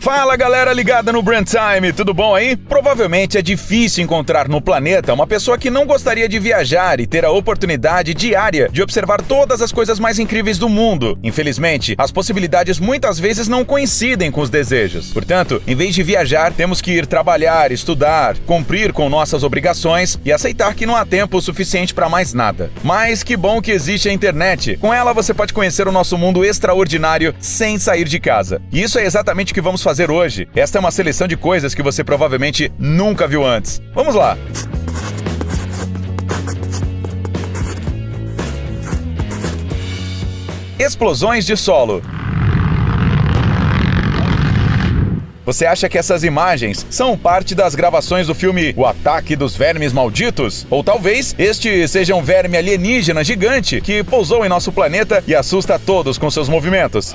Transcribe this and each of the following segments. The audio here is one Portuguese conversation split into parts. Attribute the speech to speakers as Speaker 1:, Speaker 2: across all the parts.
Speaker 1: Fala galera ligada no Brand Time, tudo bom aí? Provavelmente é difícil encontrar no planeta uma pessoa que não gostaria de viajar e ter a oportunidade diária de observar todas as coisas mais incríveis do mundo. Infelizmente, as possibilidades muitas vezes não coincidem com os desejos. Portanto, em vez de viajar, temos que ir trabalhar, estudar, cumprir com nossas obrigações e aceitar que não há tempo suficiente para mais nada. Mas que bom que existe a internet. Com ela você pode conhecer o nosso mundo extraordinário sem sair de casa. E isso é exatamente o que vamos fazer hoje. Esta é uma seleção de coisas que você provavelmente nunca viu antes. Vamos lá! Explosões de solo. Você acha que essas imagens são parte das gravações do filme O Ataque dos Vermes Malditos? Ou talvez este seja um verme alienígena gigante que pousou em nosso planeta e assusta a todos com seus movimentos?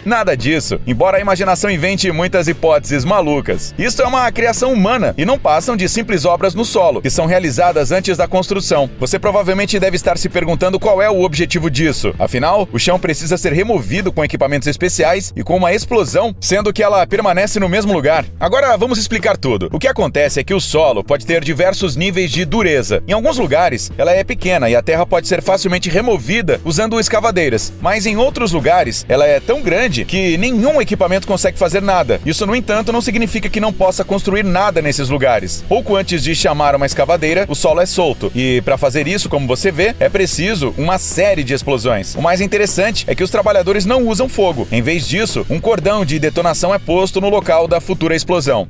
Speaker 1: Nada disso, embora a imaginação invente muitas hipóteses malucas. Isso é uma criação humana e não passam de simples obras no solo, que são realizadas antes da construção. Você provavelmente deve estar se perguntando qual é o objetivo disso. Afinal, o chão precisa ser removido com equipamentos especiais e com uma explosão, sendo que ela permanece no mesmo lugar. Agora vamos explicar tudo. O que acontece é que o solo pode ter diversos níveis de dureza. Em alguns lugares, ela é pequena e a terra pode ser facilmente removida usando escavadeiras, mas em outros lugares, ela é tão grande que nenhum equipamento consegue fazer nada. Isso, no entanto, não significa que não possa construir nada nesses lugares. Pouco antes de chamar uma escavadeira, o solo é solto. E para fazer isso, como você vê, é preciso uma série de explosões. O mais interessante é que os trabalhadores não usam fogo. Em vez disso, um cordão de detonação é posto no local da futura explosão.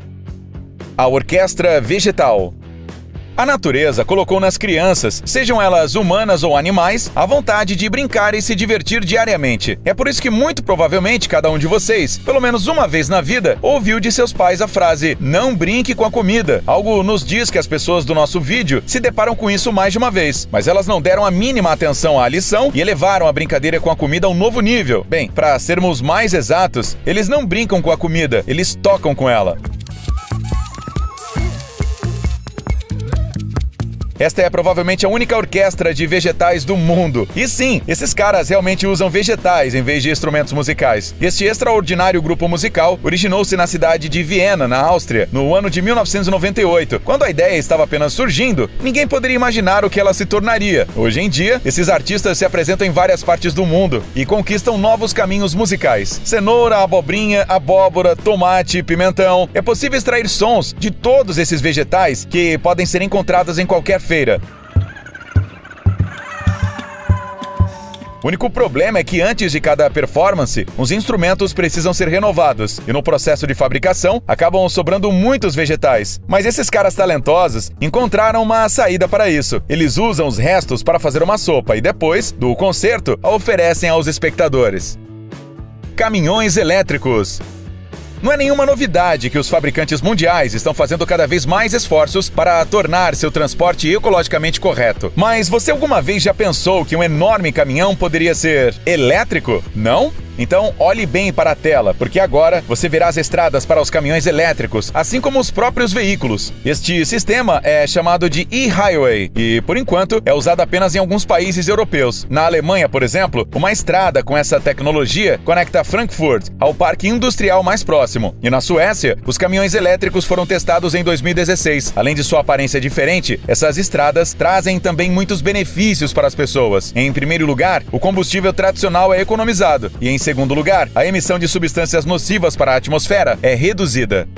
Speaker 1: A orquestra vegetal. A natureza colocou nas crianças, sejam elas humanas ou animais, a vontade de brincar e se divertir diariamente. É por isso que muito provavelmente cada um de vocês, pelo menos uma vez na vida, ouviu de seus pais a frase "não brinque com a comida". Algo nos diz que as pessoas do nosso vídeo se deparam com isso mais de uma vez, mas elas não deram a mínima atenção à lição e elevaram a brincadeira com a comida a um novo nível. Bem, para sermos mais exatos, eles não brincam com a comida, eles tocam com ela. Esta é provavelmente a única orquestra de vegetais do mundo. E sim, esses caras realmente usam vegetais em vez de instrumentos musicais. Este extraordinário grupo musical originou-se na cidade de Viena, na Áustria, no ano de 1998. Quando a ideia estava apenas surgindo, ninguém poderia imaginar o que ela se tornaria. Hoje em dia, esses artistas se apresentam em várias partes do mundo e conquistam novos caminhos musicais. Cenoura, abobrinha, abóbora, tomate, pimentão. É possível extrair sons de todos esses vegetais que podem ser encontrados em qualquer feira. O único problema é que antes de cada performance, os instrumentos precisam ser renovados e no processo de fabricação acabam sobrando muitos vegetais. Mas esses caras talentosos encontraram uma saída para isso. Eles usam os restos para fazer uma sopa e depois, do concerto, a oferecem aos espectadores. Caminhões elétricos. Não é nenhuma novidade que os fabricantes mundiais estão fazendo cada vez mais esforços para tornar seu transporte ecologicamente correto. Mas você alguma vez já pensou que um enorme caminhão poderia ser elétrico? Não? Então olhe bem para a tela, porque agora você verá as estradas para os caminhões elétricos, assim como os próprios veículos. Este sistema é chamado de e-highway e, por enquanto, é usado apenas em alguns países europeus. Na Alemanha, por exemplo, uma estrada com essa tecnologia conecta Frankfurt ao parque industrial mais próximo. E na Suécia, os caminhões elétricos foram testados em 2016. Além de sua aparência diferente, essas estradas trazem também muitos benefícios para as pessoas. Em primeiro lugar, o combustível tradicional é economizado e, em segundo lugar, a emissão de substâncias nocivas para a atmosfera é reduzida.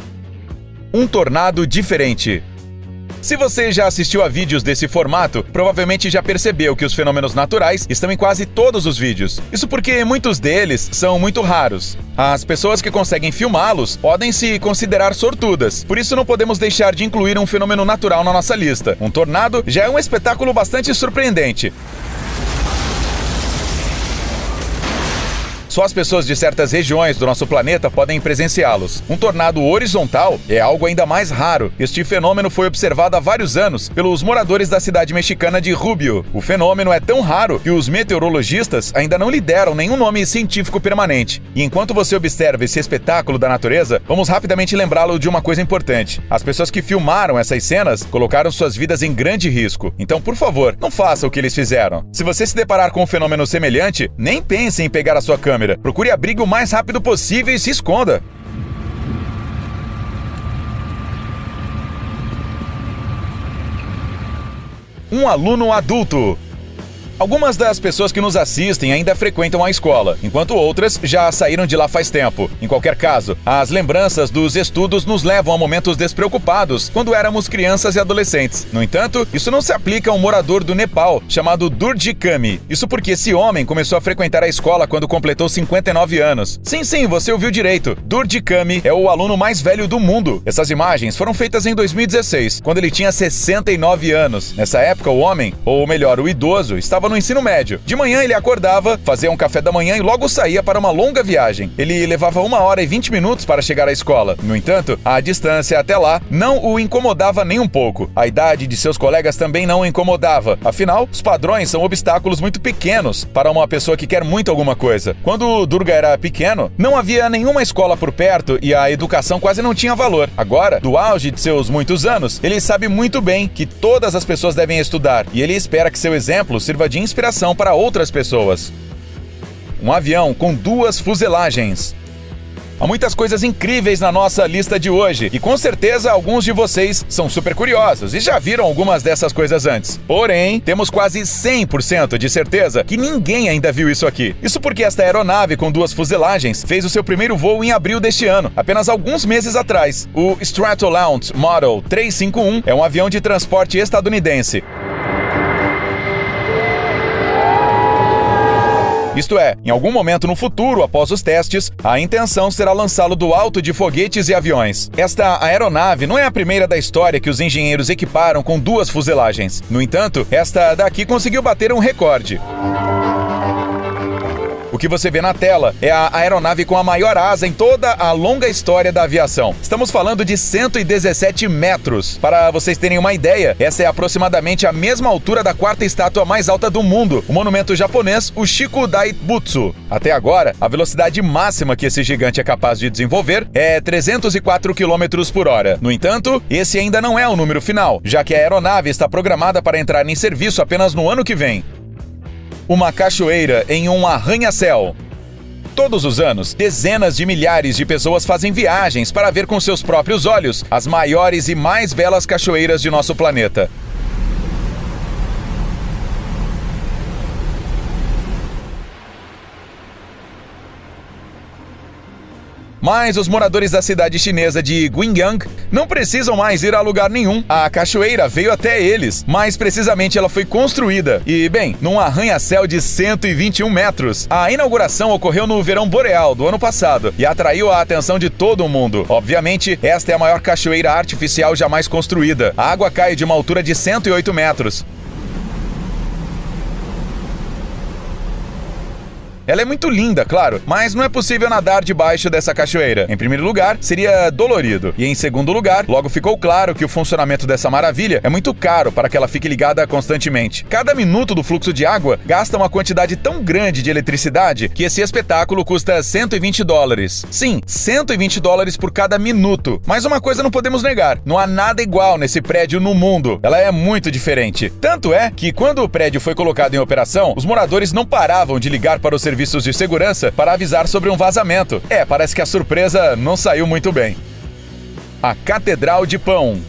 Speaker 1: Um tornado diferente. Se você já assistiu a vídeos desse formato, provavelmente já percebeu que os fenômenos naturais estão em quase todos os vídeos. Isso porque muitos deles são muito raros. As pessoas que conseguem filmá-los podem se considerar sortudas. Por isso não podemos deixar de incluir um fenômeno natural na nossa lista. Um tornado já é um espetáculo bastante surpreendente. Só as pessoas de certas regiões do nosso planeta podem presenciá-los. Um tornado horizontal é algo ainda mais raro. Este fenômeno foi observado há vários anos pelos moradores da cidade mexicana de Rubio. O fenômeno é tão raro que os meteorologistas ainda não lhe deram nenhum nome científico permanente. E enquanto você observa esse espetáculo da natureza, vamos rapidamente lembrá-lo de uma coisa importante. As pessoas que filmaram essas cenas colocaram suas vidas em grande risco. Então, por favor, não faça o que eles fizeram. Se você se deparar com um fenômeno semelhante, nem pense em pegar a sua câmera. Procure abrigo o mais rápido possível e se esconda. Um aluno adulto. Algumas das pessoas que nos assistem ainda frequentam a escola, enquanto outras já saíram de lá faz tempo. Em qualquer caso, as lembranças dos estudos nos levam a momentos despreocupados quando éramos crianças e adolescentes. No entanto, isso não se aplica a um morador do Nepal chamado Durji Kami. Isso porque esse homem começou a frequentar a escola quando completou 59 anos. Sim, você ouviu direito. Durji Kami é o aluno mais velho do mundo. Essas imagens foram feitas em 2016, quando ele tinha 69 anos. Nessa época, o homem, ou melhor, o idoso, estava no ensino médio. De manhã ele acordava, fazia um café da manhã e logo saía para uma longa viagem. Ele levava 1 hora e 20 minutos para chegar à escola. No entanto, a distância até lá não o incomodava nem um pouco. A idade de seus colegas também não o incomodava. Afinal, os padrões são obstáculos muito pequenos para uma pessoa que quer muito alguma coisa. Quando Durga era pequeno, não havia nenhuma escola por perto e a educação quase não tinha valor. Agora, do auge de seus muitos anos, ele sabe muito bem que todas as pessoas devem estudar e ele espera que seu exemplo sirva de inspiração para outras pessoas. Um avião com 2 fuselagens. Há muitas coisas incríveis na nossa lista de hoje e com certeza alguns de vocês são super curiosos e já viram algumas dessas coisas antes. Porém, temos quase 100% de certeza que ninguém ainda viu isso aqui. Isso porque esta aeronave com 2 fuselagens fez o seu primeiro voo em abril deste ano, apenas alguns meses atrás. O Stratolaunch Model 351 é um avião de transporte estadunidense. Isto é, em algum momento no futuro, após os testes, a intenção será lançá-lo do alto de foguetes e aviões. Esta aeronave não é a primeira da história que os engenheiros equiparam com 2 fuselagens. No entanto, esta daqui conseguiu bater um recorde. O que você vê na tela é a aeronave com a maior asa em toda a longa história da aviação. Estamos falando de 117 metros. Para vocês terem uma ideia, essa é aproximadamente a mesma altura da 4ª estátua mais alta do mundo, o monumento japonês, o Shikodaibutsu. Até agora, a velocidade máxima que esse gigante é capaz de desenvolver é 304 km por hora. No entanto, esse ainda não é o número final, já que a aeronave está programada para entrar em serviço apenas no ano que vem. Uma cachoeira em um arranha-céu. Todos os anos, dezenas de milhares de pessoas fazem viagens para ver com seus próprios olhos as maiores e mais belas cachoeiras de nosso planeta. Mas os moradores da cidade chinesa de Guiyang não precisam mais ir a lugar nenhum. A cachoeira veio até eles, mais precisamente ela foi construída. E, bem, num arranha-céu de 121 metros. A inauguração ocorreu no verão boreal do ano passado e atraiu a atenção de todo o mundo. Obviamente, esta é a maior cachoeira artificial jamais construída. A água cai de uma altura de 108 metros. Ela é muito linda, claro, mas não é possível nadar debaixo dessa cachoeira. Em primeiro lugar, seria dolorido. E em segundo lugar, logo ficou claro que o funcionamento dessa maravilha é muito caro para que ela fique ligada constantemente. Cada minuto do fluxo de água gasta uma quantidade tão grande de eletricidade que esse espetáculo custa $120. Sim, $120 por cada minuto. Mas uma coisa não podemos negar, não há nada igual nesse prédio no mundo. Ela é muito diferente. Tanto é que quando o prédio foi colocado em operação, os moradores não paravam de ligar para o serviços de segurança para avisar sobre um vazamento. Parece que a surpresa não saiu muito bem. A Catedral de Pão.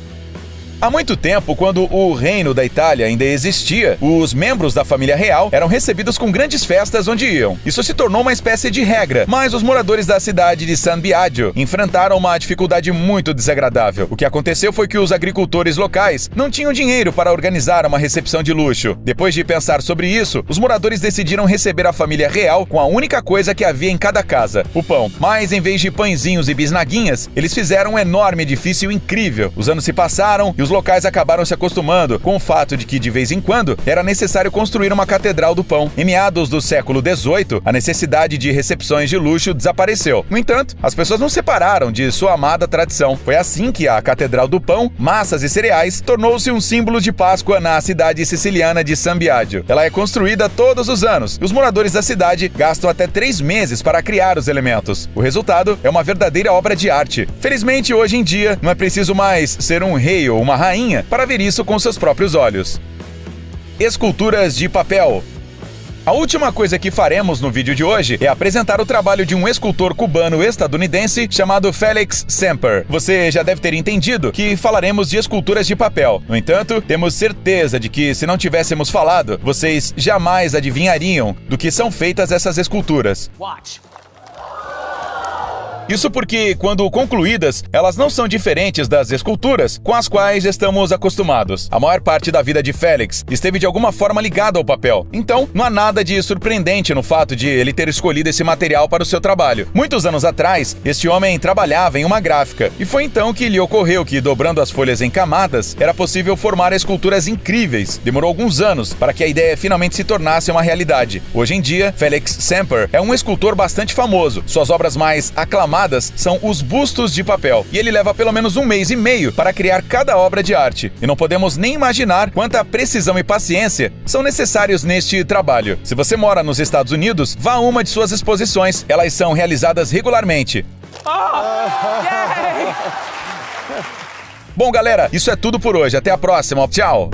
Speaker 1: Há muito tempo, quando o reino da Itália ainda existia, os membros da família real eram recebidos com grandes festas onde iam. Isso se tornou uma espécie de regra, mas os moradores da cidade de San Biagio enfrentaram uma dificuldade muito desagradável. O que aconteceu foi que os agricultores locais não tinham dinheiro para organizar uma recepção de luxo. Depois de pensar sobre isso, os moradores decidiram receber a família real com a única coisa que havia em cada casa, o pão. Mas em vez de pãezinhos e bisnaguinhas, eles fizeram um enorme edifício incrível. Os anos se passaram e os locais acabaram se acostumando com o fato de que, de vez em quando, era necessário construir uma catedral do pão. Em meados do século XVIII, a necessidade de recepções de luxo desapareceu. No entanto, as pessoas não se separaram de sua amada tradição. Foi assim que a Catedral do Pão, Massas e Cereais tornou-se um símbolo de Páscoa na cidade siciliana de San Biagio. Ela é construída todos os anos e os moradores da cidade gastam até 3 meses para criar os elementos. O resultado é uma verdadeira obra de arte. Felizmente, hoje em dia, não é preciso mais ser um rei ou uma rainha para ver isso com seus próprios olhos. Esculturas de papel. A última coisa que faremos no vídeo de hoje é apresentar o trabalho de um escultor cubano-estadunidense chamado Felix Semper. Você já deve ter entendido que falaremos de esculturas de papel. No entanto, temos certeza de que, se não tivéssemos falado, vocês jamais adivinhariam do que são feitas essas esculturas.
Speaker 2: Watch.
Speaker 1: Isso porque, quando concluídas, elas não são diferentes das esculturas com as quais estamos acostumados. A maior parte da vida de Félix esteve de alguma forma ligada ao papel. Então, não há nada de surpreendente no fato de ele ter escolhido esse material para o seu trabalho. Muitos anos atrás, este homem trabalhava em uma gráfica, e foi então que lhe ocorreu que, dobrando as folhas em camadas, era possível formar esculturas incríveis. Demorou alguns anos para que a ideia finalmente se tornasse uma realidade. Hoje em dia, Felix Semper é um escultor bastante famoso. Suas obras mais aclamadas são os bustos de papel, e ele leva pelo menos 1 mês e meio para criar cada obra de arte. E não podemos nem imaginar quanta precisão e paciência são necessários neste trabalho. Se você mora nos Estados Unidos, vá a uma de suas exposições. Elas são realizadas regularmente. Bom, galera, isso é tudo por hoje. Até a próxima. Tchau!